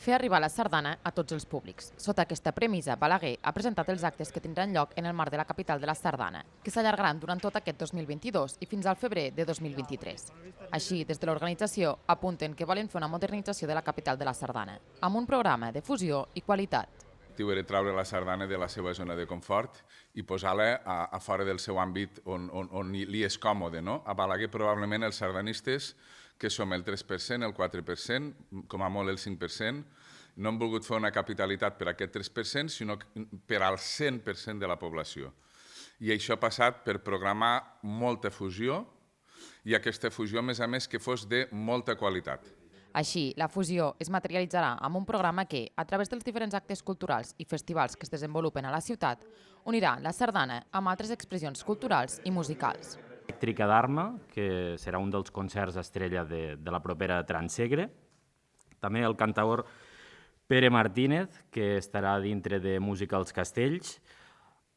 Fer arribar la sardana a tots els públics. Sota aquesta premissa, Balaguer ha presentat els actes que tindran lloc en el marc de la capital de la sardana, que s'allargaran durant tot aquest 2022 i fins al febrer de 2023. Així, des de l'organització, apunten que volen fer una modernització de la capital de la sardana, amb un programa de fusió i qualitat. L'objectiu era treure la sardana de la seva zona de confort i posar-la a fora del seu àmbit on li és còmode. No? A Balaguer probablement els sardanistes, que som el 3%, el 4%, com a molt el 5%, no hem volgut fer una capitalitat per a aquest 3%, sinó per al 100% de la població. I això ha passat per programar molta fusió i aquesta fusió, a més, que fos de molta qualitat. Així, la fusió es materialitzarà amb un programa que, a través dels diferents actes culturals i festivals que es desenvolupen a la ciutat, unirà la sardana amb altres expressions culturals i musicals. Elèctrica d'Arma, que serà un dels concerts estrella de la propera Transsegre. També el cantaor Pere Martínez, que estarà dintre de Música als Castells.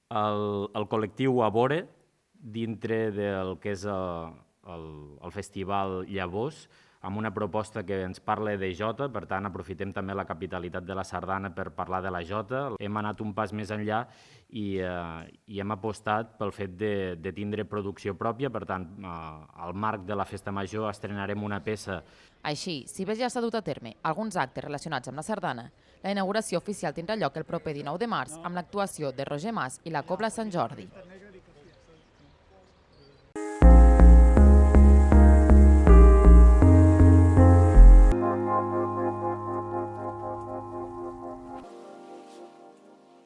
El col·lectiu Abore, dintre del que és el festival Llavors, amb una proposta que ens parla de jota, per tant aprofitem també la capitalitat de la sardana per parlar de la jota. Hem anat un pas més enllà i hem apostat pel fet de tindre producció pròpia, per tant, al marc de la Festa Major estrenarem una peça. Així, si bé ja s'ha dut a terme alguns actes relacionats amb la sardana, la inauguració oficial tindrà lloc el proper 19 de març amb l'actuació de Roger Mas i la Cobla Sant Jordi.